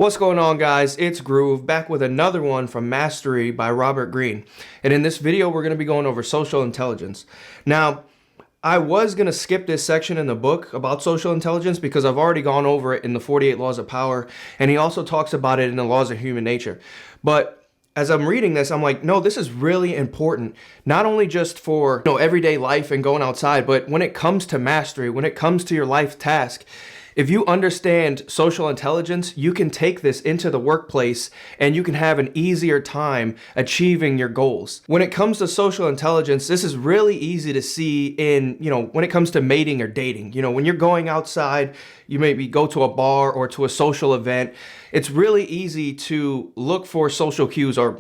What's going on, guys? It's Groove, back with another one from Mastery by Robert Greene. And in this video, we're going to be going over social intelligence. Now, I was going to skip this section in the book about social intelligence because I've already gone over it in the 48 Laws of Power, and he also talks about it in the Laws of Human Nature. But as I'm reading this, I'm like, no, this is really important, not only just for everyday life and going outside, but when it comes to mastery, when it comes to your life task. If you understand social intelligence, you can take this into the workplace and you can have an easier time achieving your goals. When it comes to social intelligence, this is really easy to see in, when it comes to mating or dating. When you're going outside, you maybe go to a bar or to a social event, it's really easy to look for social cues, or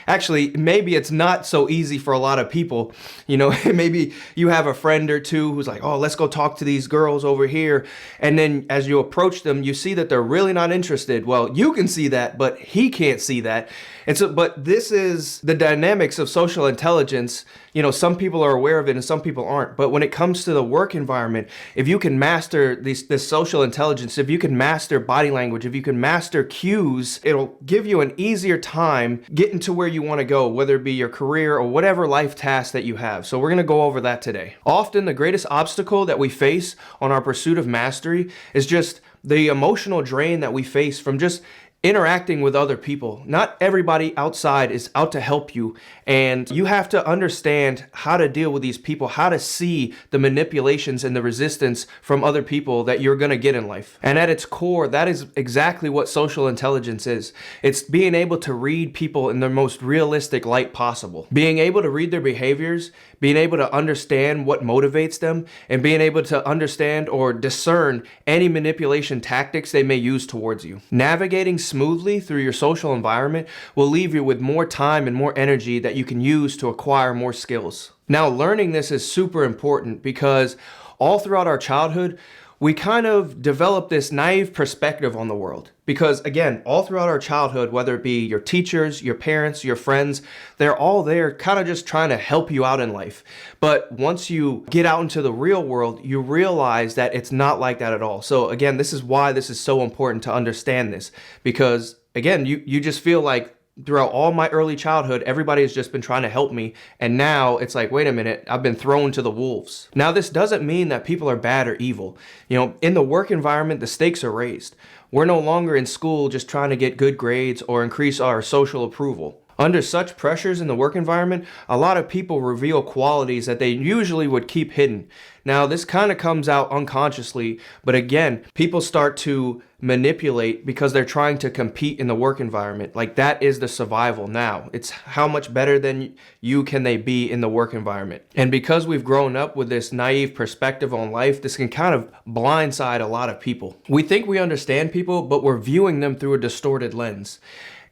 actually, maybe it's not so easy for a lot of people. Maybe you have a friend or two who's like, oh, let's go talk to these girls over here. And then as you approach them, you see that they're really not interested. Well, you can see that, but he can't see that. And so, but this is the dynamics of social intelligence. Some people are aware of it and some people aren't. But when it comes to the work environment, if you can master this social intelligence, if you can master body language, if you can master cues, it'll give you an easier time getting to where you want to go, whether it be your career or whatever life task that you have. So we're going to go over that today. Often the greatest obstacle that we face on our pursuit of mastery is just the emotional drain that we face from just interacting with other people. Not everybody outside is out to help you, and you have to understand how to deal with these people, how to see the manipulations and the resistance from other people that you're going to get in life. And at its core, that is exactly what social intelligence is. It's being able to read people in their most realistic light possible, being able to read their behaviors, being able to understand what motivates them, and being able to understand or discern any manipulation tactics they may use towards you. Navigating smoothly through your social environment will leave you with more time and more energy that you can use to acquire more skills. Now, learning this is super important because all throughout our childhood, we kind of develop this naive perspective on the world. Because again, all throughout our childhood, whether it be your teachers, your parents, your friends, they're all there kind of just trying to help you out in life. But once you get out into the real world, you realize that it's not like that at all. So again, this is why this is so important to understand this. Because again, you just feel like throughout all my early childhood, everybody has just been trying to help me. And now it's like, wait a minute, I've been thrown to the wolves. Now, this doesn't mean that people are bad or evil. In the work environment, the stakes are raised. We're no longer in school just trying to get good grades or increase our social approval. Under such pressures in the work environment, a lot of people reveal qualities that they usually would keep hidden. Now, this kind of comes out unconsciously, but again, people start to manipulate because they're trying to compete in the work environment. Like, that is the survival now. It's how much better than you can they be in the work environment. And because we've grown up with this naive perspective on life, this can kind of blindside a lot of people. We think we understand people, but we're viewing them through a distorted lens.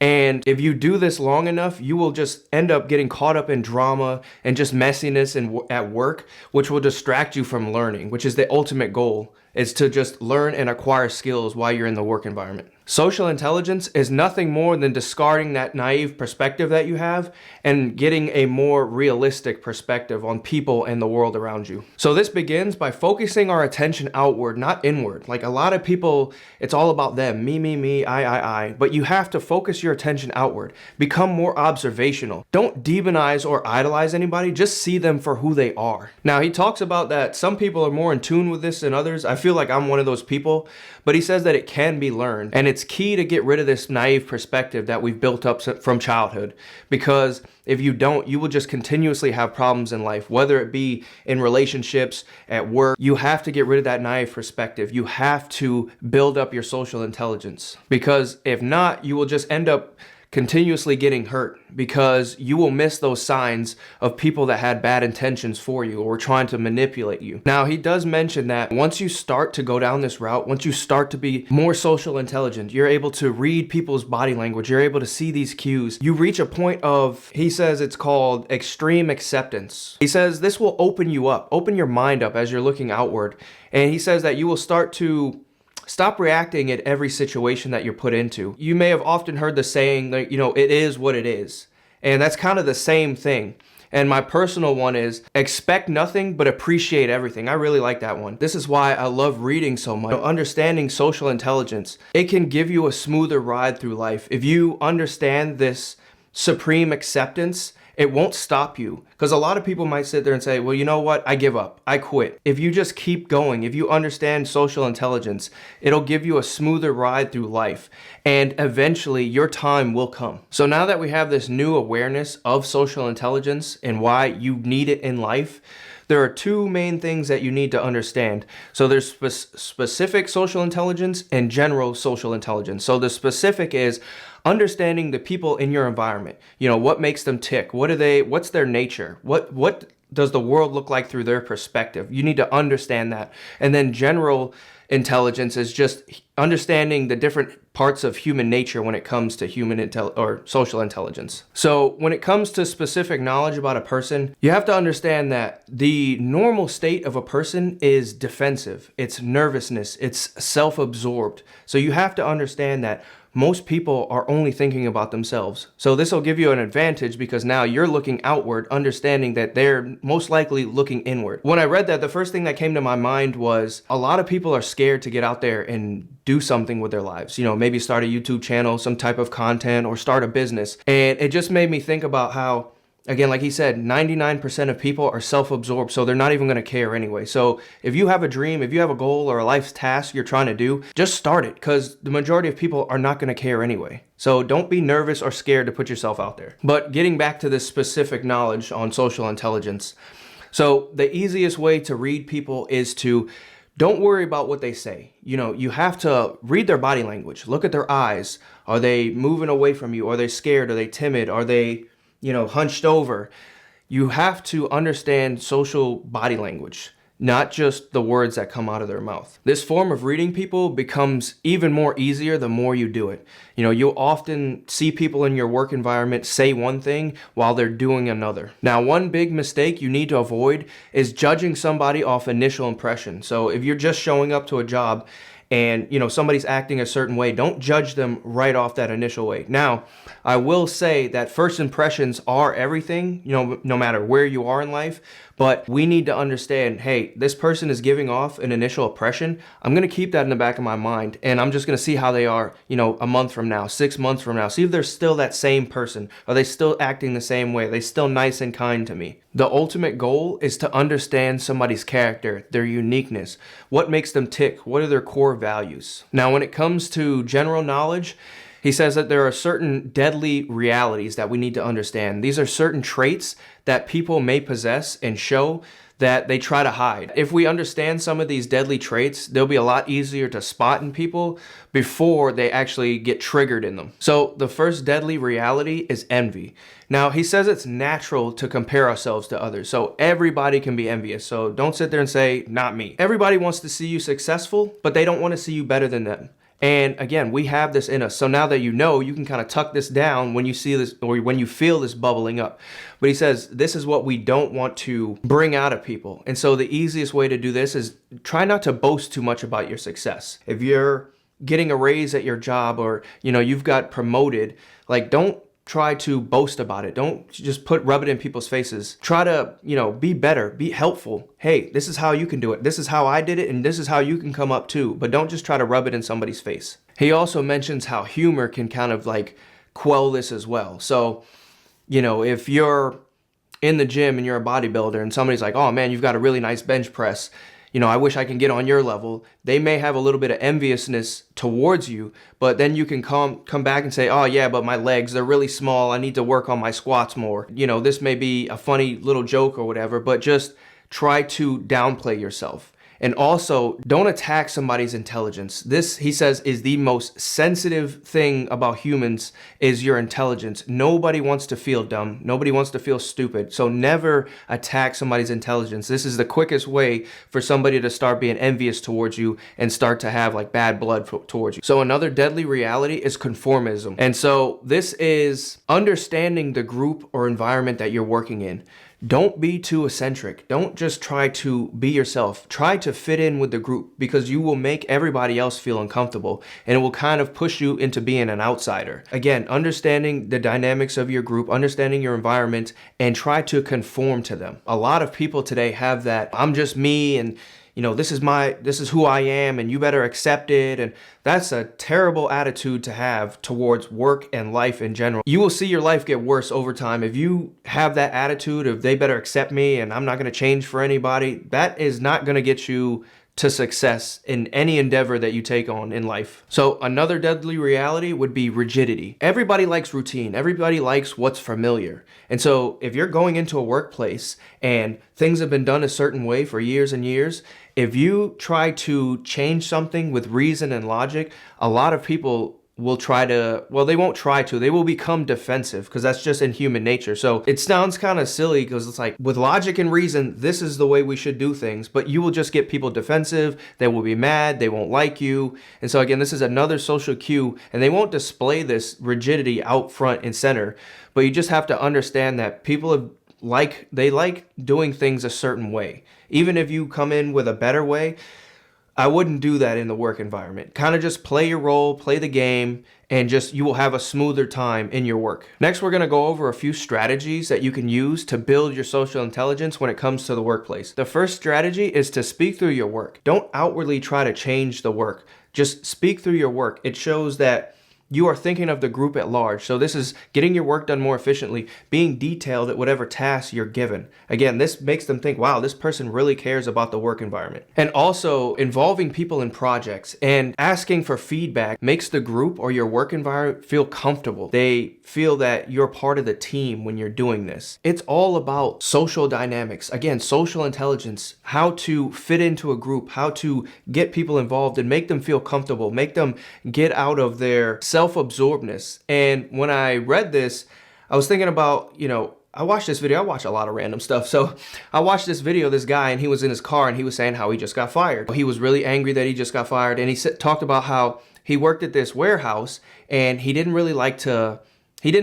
And if you do this long enough, you will just end up getting caught up in drama and just messiness at work, which will distract you from learning, which is the ultimate goal, is to just learn and acquire skills while you're in the work environment. Social intelligence is nothing more than discarding that naive perspective that you have and getting a more realistic perspective on people and the world around you. So this begins by focusing our attention outward, not inward. Like, a lot of people, it's all about them, me, I. But you have to focus your attention outward. Become more observational. Don't demonize or idolize anybody. Just see them for who they are. Now, he talks about that some people are more in tune with this than others. I feel like I'm one of those people, but he says that it can be learned. And it's key to get rid of this naive perspective that we've built up from childhood, because if you don't, you will just continuously have problems in life, whether it be in relationships, at work. You have to get rid of that naive perspective. You have to build up your social intelligence, because if not, you will just end up continuously getting hurt, because you will miss those signs of people that had bad intentions for you or were trying to manipulate you. Now, he does mention that once you start to go down this route, once you start to be more social intelligent, you're able to read people's body language, you're able to see these cues, you reach a point of, he says it's called extreme acceptance. He says this will open you up, open your mind up as you're looking outward. And he says that you will start to stop reacting at every situation that you're put into. You may have often heard the saying that, it is what it is. And that's kind of the same thing. And my personal one is expect nothing but appreciate everything. I really like that one. This is why I love reading so much. Understanding social intelligence, it can give you a smoother ride through life. If you understand this supreme acceptance, it won't stop you. Because a lot of people might sit there and say, well, you know what? I give up. I quit. If you just keep going, if you understand social intelligence, it'll give you a smoother ride through life. And eventually your time will come. So now that we have this new awareness of social intelligence and why you need it in life, there are two main things that you need to understand. So there's specific social intelligence and general social intelligence. So the specific is understanding the people in your environment. You know, what makes them tick? What's their nature? What does the world look like through their perspective? You need to understand that. And then general intelligence is just understanding the different parts of human nature when it comes to social intelligence. So when it comes to specific knowledge about a person, you have to understand that the normal state of a person is defensive. It's nervousness. It's self-absorbed. So you have to understand that most people are only thinking about themselves. So this will give you an advantage because now you're looking outward, understanding that they're most likely looking inward. When I read that, the first thing that came to my mind was a lot of people are scared to get out there and do something with their lives. You know, maybe start a YouTube channel, some type of content, or start a business. And it just made me think about how, again, like he said, 99% of people are self-absorbed, so they're not even going to care anyway. So if you have a dream, if you have a goal or a life's task you're trying to do, just start it because the majority of people are not going to care anyway. So don't be nervous or scared to put yourself out there. But getting back to this specific knowledge on social intelligence. So the easiest way to read people is to don't worry about what they say. You know, you have to read their body language. Look at their eyes. Are they moving away from you? Are they scared? Are they timid? Are they hunched over? You have to understand social body language, not just the words that come out of their mouth. This form of reading people becomes even more easier the more you do it. You know, you'll often see people in your work environment say one thing while they're doing another. Now, one big mistake you need to avoid is judging somebody off initial impression. So if you're just showing up to a job and somebody's acting a certain way, don't judge them right off that initial way. Now, I will say that first impressions are everything, no matter where you are in life, but we need to understand, hey, this person is giving off an initial impression. I'm going to keep that in the back of my mind, and I'm just going to see how they are, a month from now, 6 months from now. See if they're still that same person. Are they still acting the same way? Are they still nice and kind to me? The ultimate goal is to understand somebody's character, their uniqueness, what makes them tick, what are their core values. Now, when it comes to general knowledge, he says that there are certain deadly realities that we need to understand. These are certain traits that people may possess and show that they try to hide. If we understand some of these deadly traits, they'll be a lot easier to spot in people before they actually get triggered in them. So the first deadly reality is envy. Now, he says it's natural to compare ourselves to others. So everybody can be envious. So don't sit there and say, not me. Everybody wants to see you successful, but they don't want to see you better than them. And again, we have this in us. So now that you can kind of tuck this down when you see this or when you feel this bubbling up. But he says this is what we don't want to bring out of people. And so the easiest way to do this is try not to boast too much about your success. If you're getting a raise at your job or, you've got promoted, don't try to boast about it. Don't just rub it in people's faces. Try to, be better, be helpful. Hey, this is how you can do it. This is how I did it, and this is how you can come up too. But don't just try to rub it in somebody's face. He also mentions how humor can kind of quell this as well. So, if you're in the gym and you're a bodybuilder and somebody's like, oh man, you've got a really nice bench press, I wish I can get on your level. They may have a little bit of enviousness towards you, but then you can come back and say, oh yeah, but my legs, they're really small. I need to work on my squats more. This may be a funny little joke or whatever, but just try to downplay yourself. And also, don't attack somebody's intelligence. This, he says, is the most sensitive thing about humans is your intelligence. Nobody wants to feel dumb. Nobody wants to feel stupid. So never attack somebody's intelligence. This is the quickest way for somebody to start being envious towards you and start to have bad blood towards you. So another deadly reality is conformism. And so this is understanding the group or environment that you're working in. Don't be too eccentric. Don't just try to be yourself. Try to fit in with the group, because you will make everybody else feel uncomfortable, and it will kind of push you into being an outsider. Again, understanding the dynamics of your group, understanding your environment, and try to conform to them. A lot of people today have that, I'm just me, and this is who I am, and you better accept it. And that's a terrible attitude to have towards work and life in general. You will see your life get worse over time if you have that attitude of they better accept me and I'm not going to change for anybody. That is not going to get you to success in any endeavor that you take on in life. So another deadly reality would be rigidity. Everybody likes routine. Everybody likes what's familiar. And so if you're going into a workplace and things have been done a certain way for years and years, if you try to change something with reason and logic, a lot of people will they won't try to, they will become defensive, because that's just in human nature. So it sounds kind of silly, because it's like, with logic and reason, this is the way we should do things, but you will just get people defensive. They will be mad, they won't like you. And so again, this is another social cue, and they won't display this rigidity out front and center, but you just have to understand that people like doing things a certain way. Even if you come in with a better way, I wouldn't do that in the work environment. Kind of just play your role, play the game, and you will have a smoother time in your work. Next, we're gonna go over a few strategies that you can use to build your social intelligence when it comes to the workplace. The first strategy is to speak through your work. Don't outwardly try to change the work. Just speak through your work. It shows that you are thinking of the group at large. So this is getting your work done more efficiently, being detailed at whatever task you're given. Again, this makes them think, wow, this person really cares about the work environment. And also involving people in projects and asking for feedback makes the group or your work environment feel comfortable. They feel that you're part of the team when you're doing this. It's all about social dynamics. Again, social intelligence, how to fit into a group, how to get people involved and make them feel comfortable, make them get out of their self-absorbedness. And when I read this, I was thinking about, I watched this video. I watch a lot of random stuff. So I watched this video, this guy, and he was in his car and he was saying how he just got fired. He was really angry that he just got fired. And he talked about how he worked at this warehouse and he didn't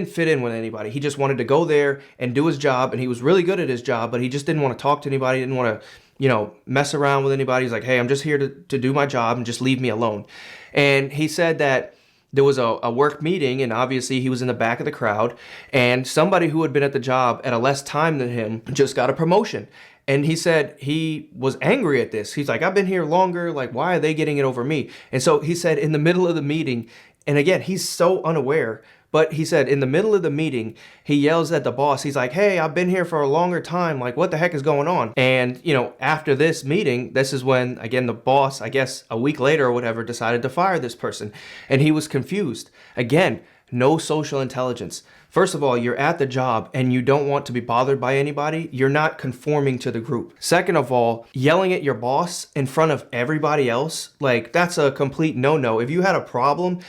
fit in with anybody. He just wanted to go there and do his job. And he was really good at his job, but he just didn't want to talk to anybody. Didn't want to, mess around with anybody. He's like, hey, I'm just here to do my job and just leave me alone. And he said that there was a work meeting, and obviously he was in the back of the crowd, and somebody who had been at the job at a less time than him just got a promotion. And he said he was angry at this. He's like, I've been here longer. Like, why are they getting it over me? And so he said in the middle of the meeting, and again, he's so unaware, but he said in the middle of the meeting, he yells at the boss. He's like, hey, I've been here for a longer time. Like, what the heck is going on? And, after this meeting, this is when, again, the boss, I guess a week later or whatever, decided to fire this person. And he was confused. Again, no social intelligence. First of all, you're at the job and you don't want to be bothered by anybody. You're not conforming to the group. Second of all, yelling at your boss in front of everybody else, like, that's a complete no-no. If you had a problem,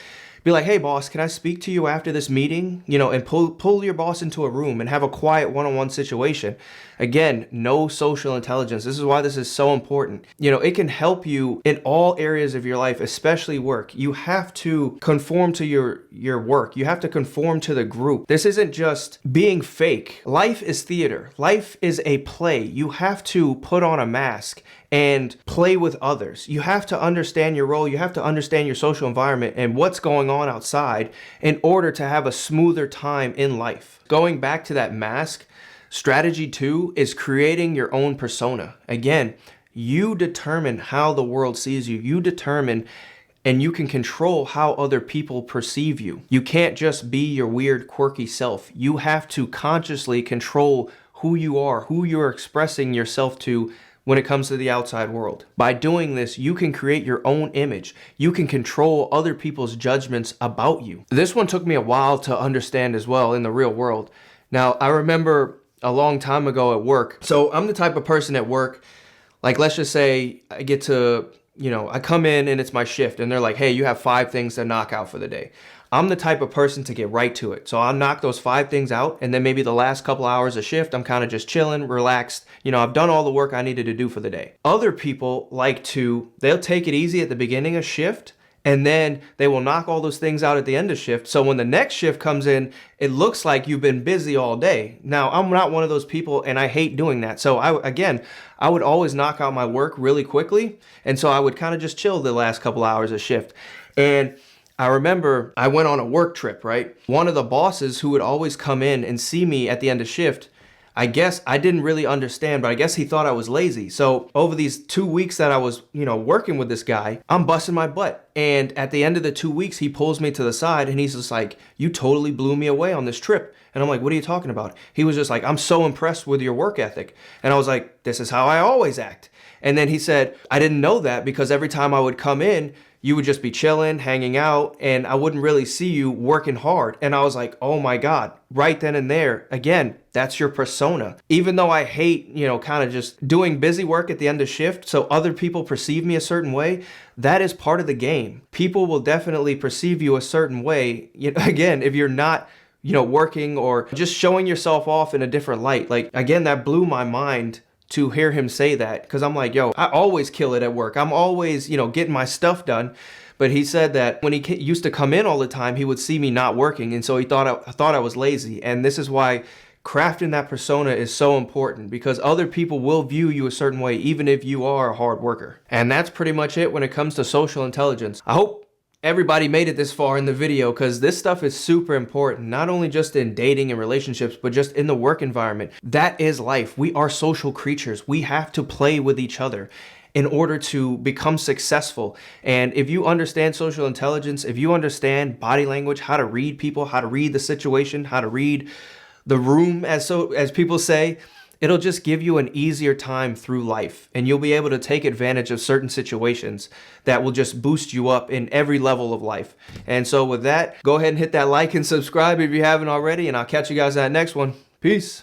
be like, hey, boss, can I speak to you after this meeting? And pull your boss into a room and have a quiet one-on-one situation. Again, no social intelligence. This is why this is so important. It can help you in all areas of your life, especially work. You have to conform to your work. You have to conform to the group. This isn't just being fake. Life is theater. Life is a play. You have to put on a mask and play with others. You have to understand your role. You have to understand your social environment and what's going on outside in order to have a smoother time in life. Going back to that mask, strategy 2 is creating your own persona. Again, you determine how the world sees you. You determine and you can control how other people perceive you. You can't just be your weird, quirky self. You have to consciously control who you are, who you're expressing yourself to when it comes to the outside world. By doing this, you can create your own image. You can control other people's judgments about you. This one took me a while to understand as well in the real world. Now, I remember a long time ago at work. So I'm the type of person at work, like, let's just say I get to, I come in and it's my shift and they're like, hey, you have 5 things to knock out for the day. I'm the type of person to get right to it. So I'll knock those 5 things out, and then maybe the last couple hours of shift, I'm kind of just chilling, relaxed. I've done all the work I needed to do for the day. Other people they'll take it easy at the beginning of shift, And then they will knock all those things out at the end of shift. So when the next shift comes in, it looks like you've been busy all day. Now, I'm not one of those people, and I hate doing that. So I would always knock out my work really quickly. And so I would kind of just chill the last couple hours of shift. And I remember I went on a work trip, right? One of the bosses who would always come in and see me at the end of shift, I guess I didn't really understand, but I guess he thought I was lazy. So over these 2 weeks that I was, working with this guy, I'm busting my butt. And at the end of the 2 weeks, he pulls me to the side and he's just like, "You totally blew me away on this trip." And I'm like, "What are you talking about?" He was just like, "I'm so impressed with your work ethic." And I was like, "This is how I always act." And then he said, "I didn't know that because every time I would come in, you would just be chilling, hanging out, and I wouldn't really see you working hard." And I was like, oh my God, right then and there, again, that's your persona. Even though I hate, kind of just doing busy work at the end of shift so other people perceive me a certain way, that is part of the game. People will definitely perceive you a certain way, again, if you're not working or just showing yourself off in a different light. Like, again, that blew my mind to hear him say that, because I'm like, yo, I always kill it at work. I'm always, getting my stuff done. But he said that when he used to come in all the time, he would see me not working. And so he thought I was lazy. And this is why crafting that persona is so important, because other people will view you a certain way, even if you are a hard worker. And that's pretty much it when it comes to social intelligence. I hope everybody made it this far in the video, because this stuff is super important, not only just in dating and relationships, but just in the work environment. That is life. We are social creatures. We have to play with each other in order to become successful. And if you understand social intelligence, if you understand body language, how to read people, how to read the situation, how to read the room, as people say, it'll just give you an easier time through life, and you'll be able to take advantage of certain situations that will just boost you up in every level of life. And so with that, go ahead and hit that like and subscribe if you haven't already, and I'll catch you guys at the next one. Peace.